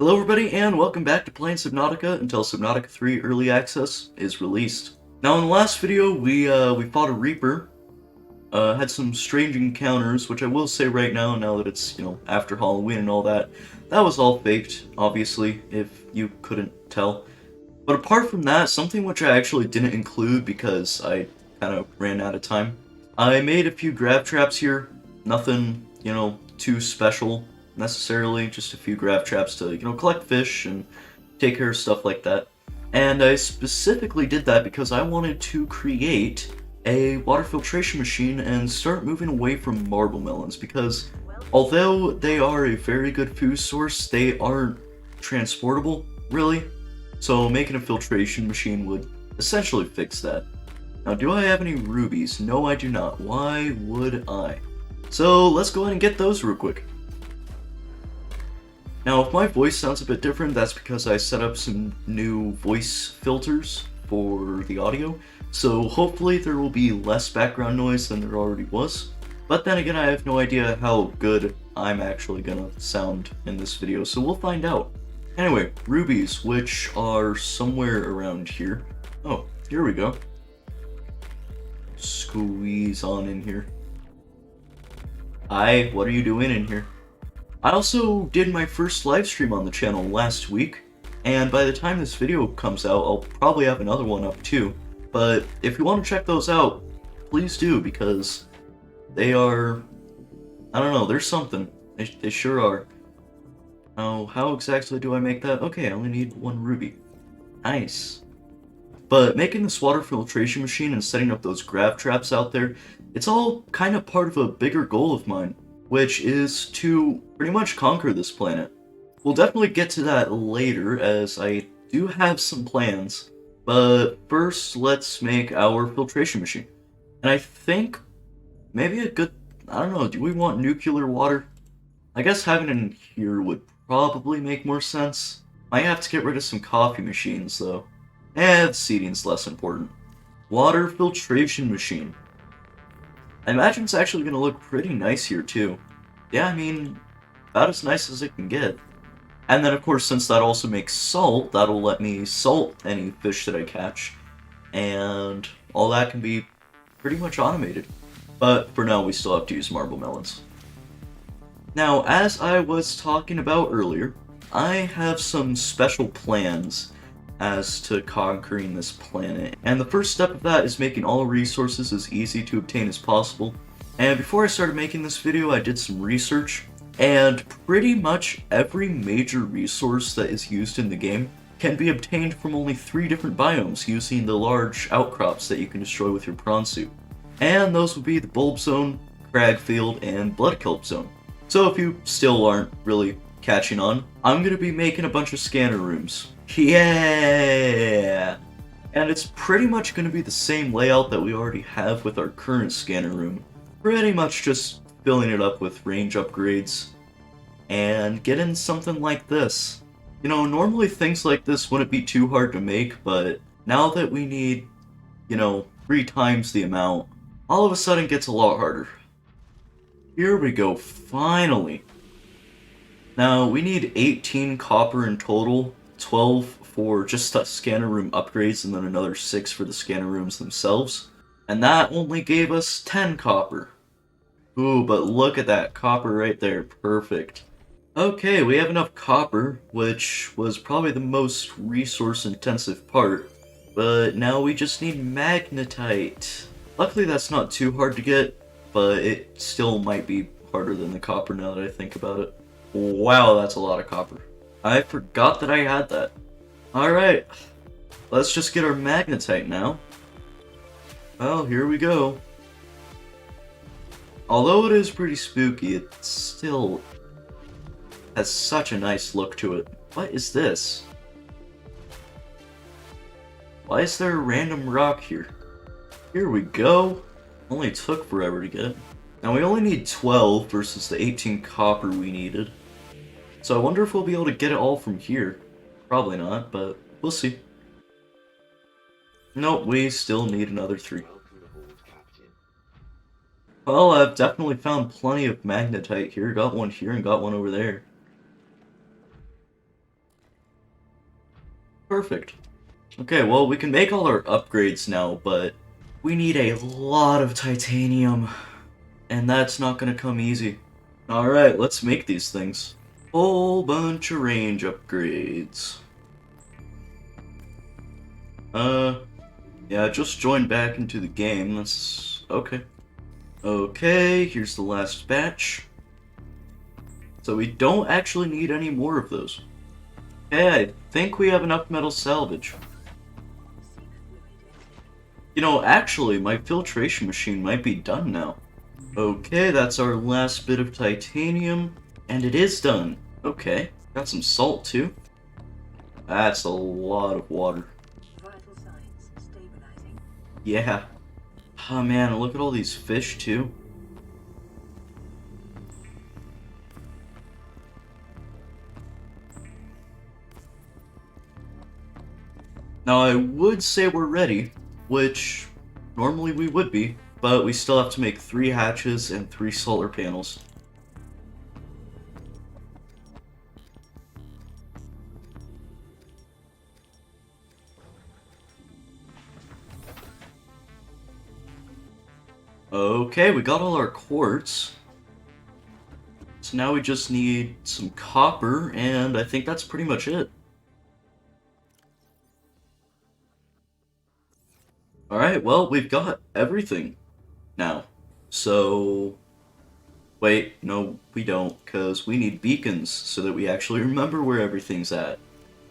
Hello everybody and welcome back to playing Subnautica until Subnautica 3 Early Access is released. Now in the last video we fought a Reaper, had some strange encounters, which I will say right now that it's, after Halloween and all that, that was all faked, obviously, if you couldn't tell. But apart from that, something which I actually didn't include because I kind of ran out of time. I made a few grab traps here, nothing, too special necessarily, just a few grab traps to, collect fish and take care of stuff like that. And I specifically did that because I wanted to create a water filtration machine and start moving away from marble melons, because although they are a very good food source, they aren't transportable, really. So making a filtration machine would essentially fix that. Now, do I have any rubies? No, I do not. Why would I? So let's go ahead and get those real quick. Now, if my voice sounds a bit different, that's because I set up some new voice filters for the audio, so hopefully there will be less background noise than there already was. But then again, I have no idea how good I'm actually gonna sound in this video, so we'll find out. Anyway, rubies, which are somewhere around here. Oh, here we go. Squeeze on in here. Hi, what are you doing in here? I also did my first live stream on the channel last week, and by the time this video comes out, I'll probably have another one up too. But if you want to check those out, please do, because they are, I don't know, they're something. They sure are. Now, how exactly do I make that? Okay, I only need one ruby. Nice. But making this water filtration machine and setting up those grab traps out there, it's all kind of part of a bigger goal of mine, which is to pretty much conquer this planet. We'll definitely get to that later, as I do have some plans, but first let's make our filtration machine. And I think maybe a good, I don't know, do we want nuclear water? I guess having it in here would probably make more sense. Might have to get rid of some coffee machines though. The seating's less important. Water filtration machine. I imagine it's actually going to look pretty nice here too. Yeah, I mean, about as nice as it can get. And then of course, since that also makes salt, that'll let me salt any fish that I catch. And all that can be pretty much automated. But for now, we still have to use marble melons. Now, as I was talking about earlier, I have some special plans as to conquering this planet, and the first step of that is making all resources as easy to obtain as possible. And before I started making this video, I did some research, and pretty much every major resource that is used in the game can be obtained from only 3 different biomes using the large outcrops that you can destroy with your prawn suit. And those would be the Bulb Zone, Crag Field, and Blood Kelp Zone. So if you still aren't really catching on, I'm going to be making a bunch of scanner rooms. Yeah! And it's pretty much going to be the same layout that we already have with our current scanner room. Pretty much just filling it up with range upgrades and getting something like this. Normally things like this wouldn't be too hard to make, but now that we need, 3 times the amount, all of a sudden it gets a lot harder. Here we go, finally. Now, we need 18 copper in total, 12 for just the scanner room upgrades, and then another 6 for the scanner rooms themselves. And that only gave us 10 copper. Ooh, but look at that copper right there, perfect. Okay, we have enough copper, which was probably the most resource-intensive part. But now we just need magnetite. Luckily that's not too hard to get, but it still might be harder than the copper now that I think about it. Wow, that's a lot of copper. I forgot that I had that. Alright, let's just get our magnetite now. Well, here we go. Although it is pretty spooky, it still has such a nice look to it. What is this? Why is there a random rock here? Here we go. Only took forever to get. Now we only need 12 versus the 18 copper we needed. So I wonder if we'll be able to get it all from here. Probably not, but we'll see. Nope, we still need another 3. Well, I've definitely found plenty of magnetite here. Got one here and got one over there. Perfect. Okay, well, we can make all our upgrades now, but we need a lot of titanium, and that's not gonna come easy. Alright, let's make these things. Whole bunch of range upgrades. Yeah, just joined back into the game. That's okay. Okay, here's the last batch. So we don't actually need any more of those. Okay, I think we have enough metal salvage. You know, actually, my filtration machine might be done now. Okay, that's our last bit of titanium, and it is done. Okay, got some salt too. That's a lot of water. Yeah. Oh man, look at all these fish too. Now I would say we're ready, which normally we would be, but we still have to make 3 hatches and 3 solar panels. Okay, we got all our quartz. So now we just need some copper, and I think that's pretty much it. Alright, well, we've got everything now. So, wait, no, we don't, because we need beacons so that we actually remember where everything's at.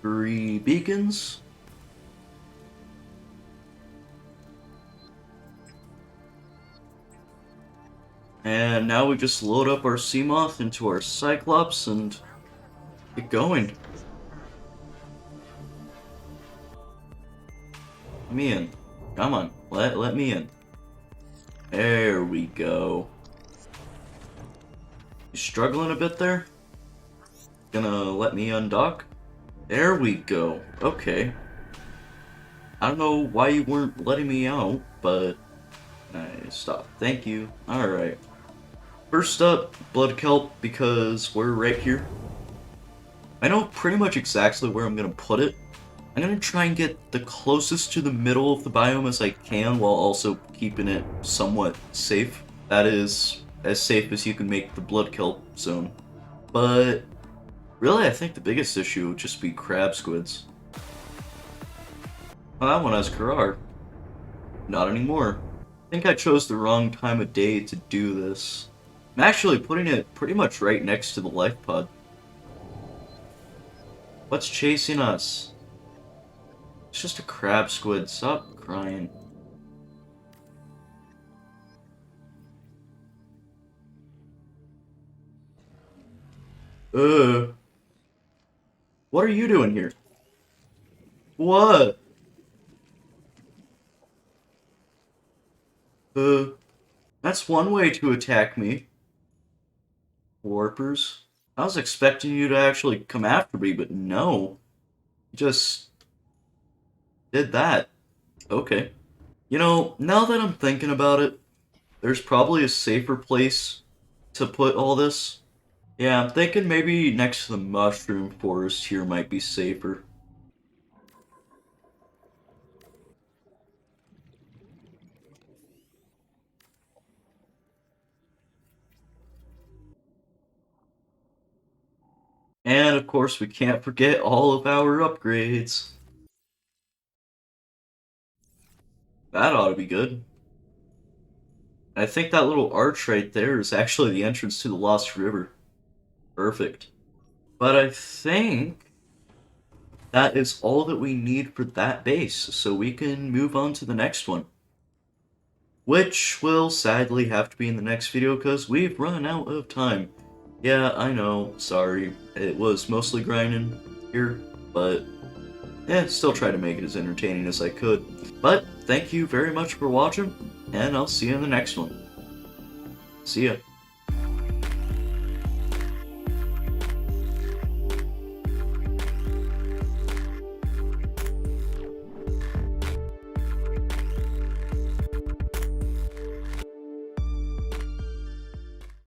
3 beacons. And now we just load up our Seamoth into our Cyclops and get going. Let me in. Come on, let me in. There we go. You struggling a bit there? Gonna let me undock? There we go. Okay. I don't know why you weren't letting me out, but... Nice, stop. Thank you. Alright. First up, blood kelp, because we're right here. I know pretty much exactly where I'm gonna put it. I'm gonna try and get the closest to the middle of the biome as I can, while also keeping it somewhat safe. That is, as safe as you can make the blood kelp zone. But really, I think the biggest issue would just be crab squids. Well, that one has Karar. Not anymore. I think I chose the wrong time of day to do this. I'm actually putting it pretty much right next to the life pod. What's chasing us? It's just a crab squid. Stop crying. What are you doing here? What? That's one way to attack me. Warpers. I was expecting you to actually come after me, but no. You just did that. Okay. You know, now that I'm thinking about it, there's probably a safer place to put all this. Yeah, I'm thinking maybe next to the mushroom forest here might be safer. And of course, we can't forget all of our upgrades. That ought to be good. I think that little arch right there is actually the entrance to the Lost River. Perfect. But I think that is all that we need for that base, so we can move on to the next one. Which will sadly have to be in the next video because we've run out of time. Yeah, I know, sorry. It was mostly grinding here, but still try to make it as entertaining as I could. But thank you very much for watching, and I'll see you in the next one. See ya.